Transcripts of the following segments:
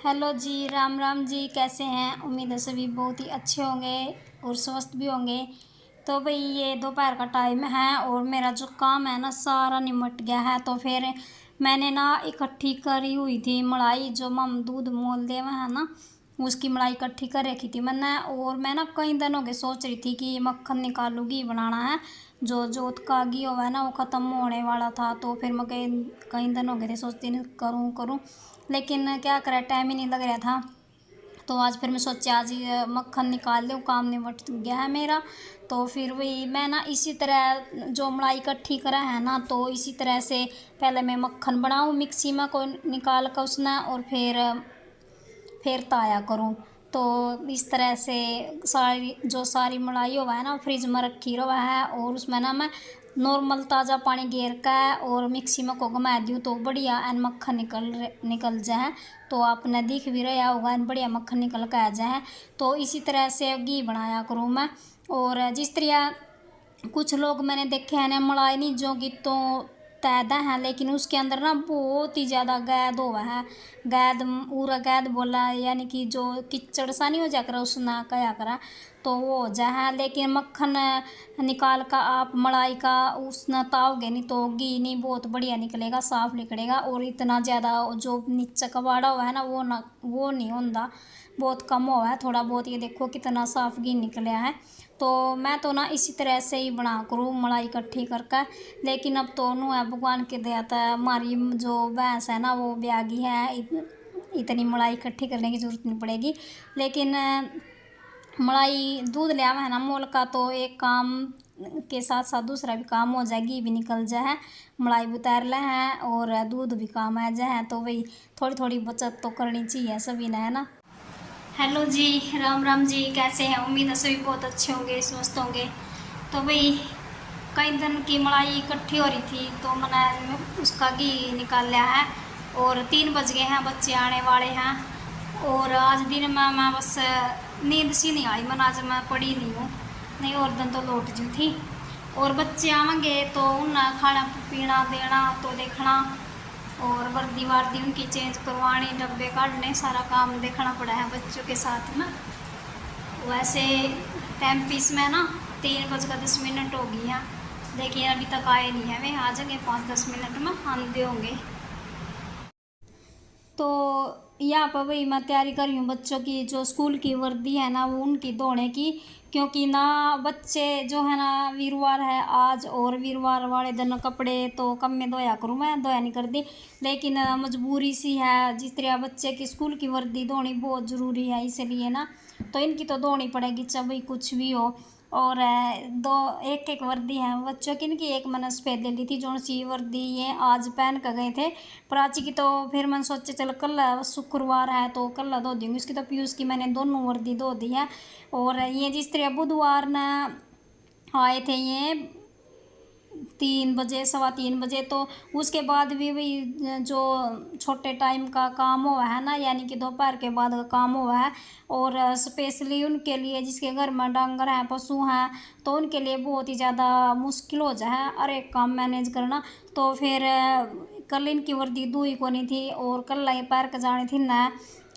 Hello जी, राम राम जी। कैसे हैं? उम्मीद है सभी बहुत ही अच्छे होंगे और स्वस्थ भी होंगे। तो भाई ये दोपहर का टाइम है और मेरा जो काम है ना सारा निमट गया है। तो फिर मैंने ना इकट्ठी करी हुई थी मलाई, जो मम दूध मोल दे में है ना, उसकी मलाई इकट्ठी कर रखी थी मैंने। और मैं ना कई दिनों के सोच रही थी कि मक्खन निकालूंगी, बनाना है। जो जोत का घी हुआ है ना वो ख़त्म होने वाला था। तो फिर मैं कई कई दिन हो गए थे सोचती नहीं करूँ करूँ, लेकिन क्या करें, टाइम ही नहीं लग रहा था। तो आज फिर मैं सोचा आज ये मक्खन निकाल लूँ, काम निपट गया है मेरा। तो फिर वही मैं ना इसी तरह जो मलाई इकट्ठी करा है ना, तो इसी तरह से पहले मैं मक्खन बनाऊँ मिक्सी में को निकाल कर उसने, और फिर ताया करूँ। तो इस तरह से सारी मलाई हुआ है ना फ्रिज में रखी हुआ है, और उसमें ना मैं नॉर्मल ताज़ा पानी गेर का और मिक्सी में को घुमा दूँ तो बढ़िया एन मक्खन निकल जाए। तो आपने दिख भी रहा होगा एन बढ़िया मक्खन निकल के आ जाए। तो इसी तरह से घी बनाया करूँ मैं। और जिस तरह कुछ लोग मैंने देखे हैं ना मलाई नहीं जो कि तो तैदा है, लेकिन उसके अंदर ना बहुत ही ज़्यादा गैद हुआ है। गैद पूरा गैद बोला, यानी कि जो कीचड़ सा नहीं हो जा करा उसना क्या करा, तो वो हो जाए। लेकिन मक्खन निकाल का आप मलाई का उसना ताओगे नहीं तो घी नहीं बहुत बढ़िया निकलेगा, साफ निकलेगा। और इतना ज़्यादा जो नीचे कबाड़ा हुआ है ना वो नहीं होता, बहुत कम हुआ है थोड़ा बहुत। ये देखो कितना साफ घी निकला है। तो मैं तो ना इसी तरह से ही बना करूँ मलाई इकट्ठी करके। लेकिन अब तो नू है भगवान के दया था हमारी जो भैंस है ना वो ब्यागी है, इतनी मलाई इकट्ठी करने की ज़रूरत नहीं पड़ेगी। लेकिन मलाई दूध ले आवा है ना मोल का, तो एक काम के साथ साथ दूसरा भी काम हो जाए, घी भी निकल जाए, मलाई भी उतार ले हैं और दूध भी काम आ जाए। तो वही थोड़ी थोड़ी बचत तो करनी चाहिए सभी ने, है ना। हेलो जी, राम राम जी। कैसे हैं? उम्मीद है सभी बहुत अच्छे होंगे, स्वस्थ होंगे। तो भाई कई दिन की मलाई इकट्ठी हो रही थी तो मैंने उसका घी निकाल लिया है। और 3 बज गए हैं, बच्चे आने वाले हैं। और आज दिन में मैं बस नींद सी नहीं आई, मैं आज मैं पड़ी नहीं हूँ, नहीं और दिन तो लौट जी थी। और बच्चे आवेंगे तो उन्हें खाना पीना देना तो देखना, और वर्दी वार्दी उनकी चेंज करवानी, डब्बे काटने, सारा काम देखना पड़ा है बच्चों के साथ में। वैसे टाइम पीस में ना 3 बज कर 10 मिनट हो गई हैं, देखिए अभी तक आए नहीं है। वे आ जाएंगे 5-10 मिनट में, आंधे होंगे। तो यहाँ पर वही मैं तैयारी कर रही हूँ बच्चों की जो स्कूल की वर्दी है ना वो उनकी धोने की। क्योंकि ना बच्चे जो है ना वीरवार है आज, और वीरवार वाले दिन कपड़े तो कम में धोया करूँ, मैं धोया नहीं करती। लेकिन मजबूरी सी है, जिस तरह बच्चे की स्कूल की वर्दी धोनी बहुत ज़रूरी है, इसलिए ना तो इनकी तो धोनी पड़ेगी चाहे भाई कुछ भी हो। और दो एक एक वर्दी है बच्चों की, इनकी एक मैंने सफ़ेद ले ली थी जो सी वर्दी ये आज पहन कर गए थे प्राची की। तो फिर मैंने सोचा चल कल शुक्रवार है तो कल धो दूँगी उसकी। तो पीयूष की मैंने दोनों वर्दी धो दी है। और ये जिस तरह बुधवार ने आए थे ये 3 बजे 3:15 बजे, तो उसके बाद भी वही जो छोटे टाइम का काम हुआ है ना, यानी कि दोपहर के बाद का काम हुआ है। और स्पेशली उनके लिए जिसके घर में डांगर हैं पशु हैं तो उनके लिए बहुत ही ज़्यादा मुश्किल हो जाए और एक काम मैनेज करना। तो फिर कल इनकी वर्दी धोई को नहीं थी, और कल ये पैर का जानी थी ना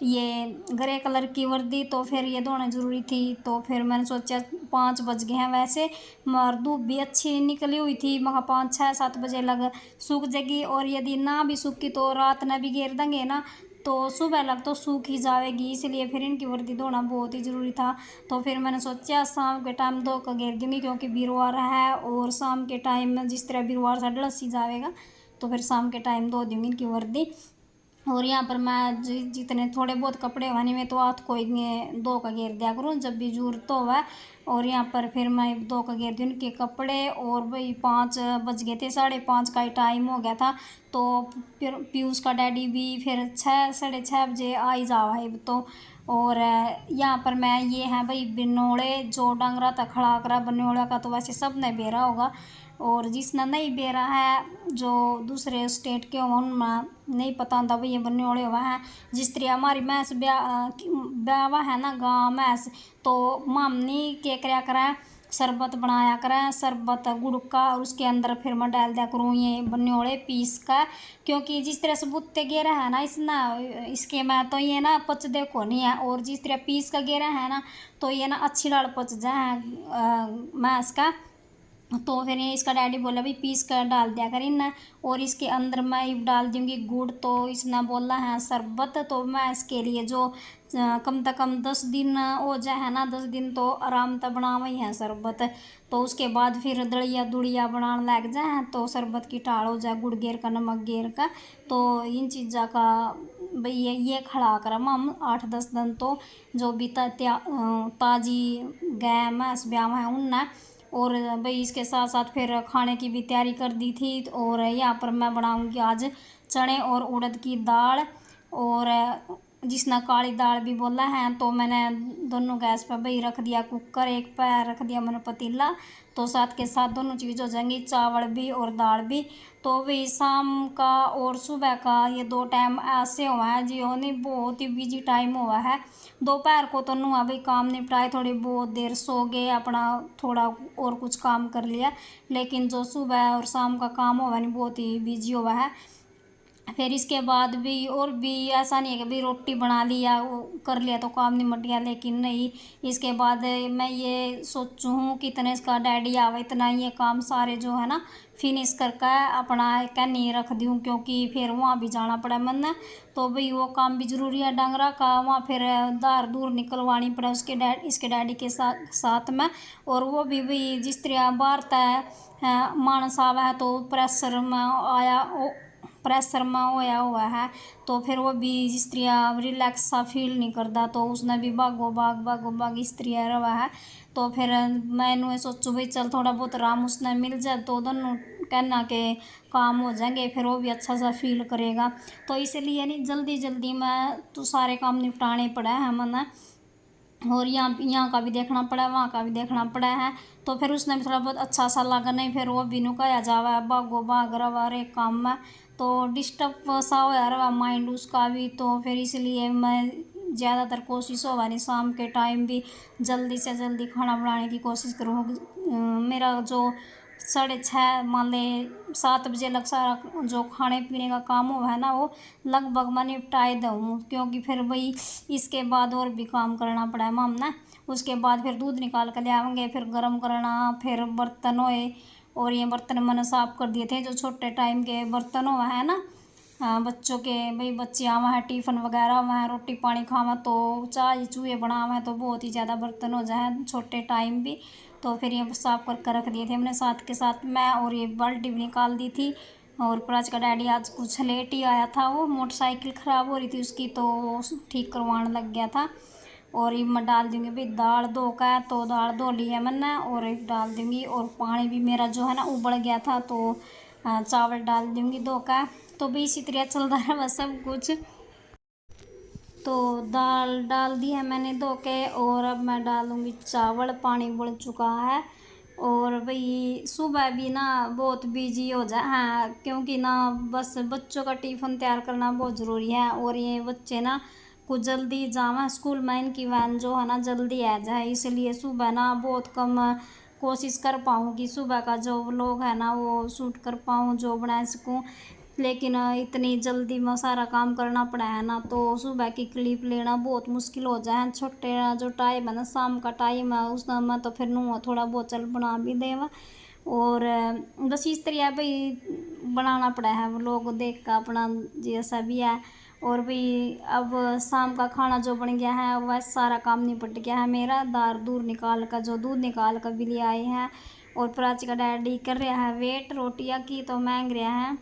ये ग्रे कलर की वर्दी, तो फिर ये धोना ज़रूरी थी। तो फिर मैंने सोचा 5 बज गए हैं वैसे, मगर धूप भी अच्छी निकली हुई थी, मगर 5-6-7 बजे लग सूख जाएगी। और यदि ना भी सूखी तो रात में भी घेर देंगे ना तो सुबह लग तो सूख ही जाएगी, इसलिए फिर इनकी वर्दी धोना बहुत ही ज़रूरी था। तो फिर मैंने सोचा शाम के टाइम धो कर घेर दूँगी, क्योंकि वीरवार है और शाम के टाइम में जिस तरह वीरवार सा डलसी जाएगा तो फिर शाम के टाइम धो दूँगी इनकी वर्दी। और यहाँ पर मैं जितने थोड़े बहुत कपड़े वानी में तो हाथ को दो का घेर दिया करूँ जब भी जरूरत हो वह। और यहाँ पर फिर मैं दो का घेर दी उनके कपड़े। और भाई 5 बज गए थे, 5:30 का ही टाइम हो गया था। तो फिर पीयूष का डैडी भी फिर 6-6:30 बजे आ ही जावा है तो। और यहाँ पर मैं ये है भाई बिनोड़े जो डंगरा था खड़ा करा बनोड़ा का, तो वैसे सब ने बेरा होगा। और जिसने नहीं बेरा है जो दूसरे स्टेट के हों उनमें नहीं पता होता भाई ये बनने वाले हुआ है। जिस तरह हमारी भैंस ब्यावा है ना गाँव भैंस, तो मामनी के क्या करा शरबत बनाया करें, शरबत गुड़ का, और उसके अंदर फिर मैं डाल दिया करूँ ये बन्योड़े पीस का। क्योंकि जिस तरह सबूते गेरा है ना इसके में तो ये ना पच देखो नहीं है, और जिस तरह पीस का गेरा है ना तो ये ना अच्छी डाल पच जाए मैस का। तो फिर ये इसका डैडी बोला भाई पीस कर डाल दिया कर इन्हें, और इसके अंदर मैं डाल दूँगी गुड़। तो इसने बोला है शरबत, तो मैं इसके लिए जो कम से कम 10 दिन हो जाए है ना, 10 दिन तो आराम से बनावा ही है शरबत। तो उसके बाद फिर दड़िया दुड़िया बनाने लग जाए तो शरबत की टाल हो जाए, गुड़ गेर का नमक गेर का। तो इन चीज़ों का भाई ये खड़ा कर हम 8-10 दिन तो जो भी ताज़ी गाय मैंस ब्याह है उनने। और भाई इसके साथ साथ फिर खाने की भी तैयारी कर दी थी। और यहाँ पर मैं बनाऊंगी आज चने और उड़द की दाल, और जिसने काली दाल भी बोला है। तो मैंने दोनों गैस पर भाई रख दिया कुकर, एक पर रख दिया मैंने पतीला, तो साथ के साथ दोनों चीज़ हो जाएंगी, चावल भी और दाल भी। तो भाई शाम का और सुबह का ये 2 टाइम ऐसे हुआ है जी, नहीं बहुत ही बिजी टाइम हुआ है। दोपहर को तो नुआ भाई काम निपटाए, थोड़ी बहुत देर सो गए, अपना थोड़ा और कुछ काम कर लिया। लेकिन जो सुबह और शाम का काम हुआ नहीं बहुत ही बिजी हुआ है। फिर इसके बाद भी और भी ऐसा नहीं है कि भाई रोटी बना लिया वो कर लिया तो काम निपट गया, लेकिन नहीं। इसके बाद मैं ये सोचूँ हूँ कि इतने इसका डैडी आवा इतना ये काम सारे जो है ना फिनिश करके अपना कहनी रख दूँ, क्योंकि फिर वहाँ भी जाना पड़ा मन। तो भाई वो काम भी ज़रूरी है डंगरा का, वहाँ फिर दार दूर निकलवानी पड़ा इसके डैडी के साथ में। और वो भी भाई जिस तरह बाहर तय मानस आवा है तो प्रेशर में आया प्रेशर में होया हुआ है। तो फिर वो भी जिस तरह रिलैक्स सा फील नहीं करता, तो उसने भी भागो भाग इस तरह रहा है। तो फिर मैंने सोचूँ भाई चल थोड़ा बहुत आराम उसने मिल जाए तो दोनों कहना के काम हो जाएंगे, फिर वो भी अच्छा सा फील करेगा। तो इसलिए नहीं जल्दी जल्दी में तो सारे काम निपटाने पड़े हैं मैंने, और यहाँ का भी देखना पड़ा वहाँ का भी देखना पड़ा है। तो फिर उसने भी थोड़ा बहुत अच्छा सा लगा, नहीं फिर वो भी नुकाया जावा भागो भाग रवा रे काम में, तो डिस्टर्ब सा हो रहा माइंड उसका भी। तो फिर इसलिए मैं ज़्यादातर कोशिश होगा नहीं शाम के टाइम भी जल्दी से जल्दी खाना बनाने की कोशिश करूँ। मेरा जो 6:30 मान ले 7 बजे लग सारा जो खाने पीने का काम हुआ है ना वो लगभग मैं निपटाए दूँ, क्योंकि फिर वही इसके बाद और भी काम करना पड़ा है मामना। उसके बाद फिर दूध निकाल कर ले आएंगे, फिर गर्म करना, फिर बर्तन होए। और ये बर्तन मैंने साफ़ कर दिए थे जो छोटे टाइम के बर्तन हुआ है ना, बच्चों के भाई बच्चे आवा है टिफ़िन वगैरह हुआ है रोटी पानी खावा तो चाय चूहे बनावा है, तो बहुत ही ज़्यादा बर्तन हो जाए छोटे टाइम भी। तो फिर ये साफ़ करके रख दिए थे हमने साथ के साथ मैं, और ये बाल्टी भी निकाल दी थी। और प्राच का डैडी आज कुछ लेट ही आया था, वो मोटरसाइकिल ख़राब हो रही थी उसकी तो ठीक करवाने लग गया था। और ये मैं डाल दूँगी भाई दाल 2 का, तो दाल 2 ली है मैंने और एक डाल दूँगी। और पानी भी मेरा जो है ना उबल गया था, तो चावल डाल दूँगी 2 का। तो भी इसी तरह चलता रहा सब कुछ। तो दाल डाल दी है मैंने 2 के, और अब मैं डालूँगी चावल, पानी उबल चुका है। और भाई सुबह भी ना बहुत बिजी हो जाए हाँ, क्योंकि ना बस बच्चों का टिफ़िन तैयार करना बहुत ज़रूरी है। और ये बच्चे ना कुछ जल्दी जावा स्कूल में, इनकी वैन जो है ना जल्दी आ जाए, इसलिए सुबह ना बहुत कम कोशिश कर पाऊँ कि सुबह का जो व्लॉग है ना वो शूट कर पाऊँ, जो बना सकूँ। लेकिन इतनी जल्दी में सारा काम करना पड़ा है ना, तो सुबह की क्लिप लेना बहुत मुश्किल हो जाए। छोटे जो टाइम है ना शाम का टाइम है उस में तो फिर नू थोड़ा बहुत चल बना भी देवा। और बस इस तरह भाई बनाना पड़ा है वो लोग देख का अपना जैसा भी है। और भाई अब शाम का खाना जो बन गया है वह सारा काम निपट गया है मेरा, दार दूर निकाल कर जो दूध निकाल कर भी ले आए हैं। और प्राची का डैडी कर रहा है वेट रोटियां की, तो मांग रहा है।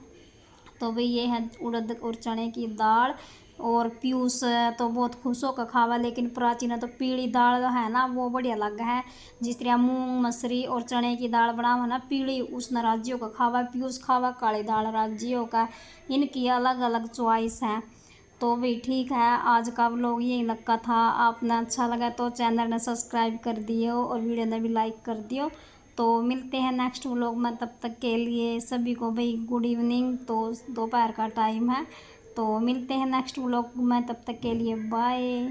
तो भाई ये है उड़द और चने की दाल। और पीयूष तो बहुत खुश होकर खावा, लेकिन प्राची ने तो पीली दाल है ना वो बढ़िया लगा है। जिस तरह मूंग मसरी और चने की दाल बनावा ना पीली उसने राज्यों का खावा, पीयूष खावा काली दाल राज्यों का। इनकी अलग अलग चॉइस है। तो भाई ठीक है, आज का व्लॉग यही लगा था। आपने अच्छा लगा तो चैनल ने सब्सक्राइब कर दियो और वीडियो ने भी लाइक कर दियो। तो मिलते हैं नेक्स्ट व्लॉग में, तब तक के लिए सभी को भाई गुड इवनिंग। तो दोपहर का टाइम है, तो मिलते हैं नेक्स्ट व्लॉग में, तब तक के लिए बाय।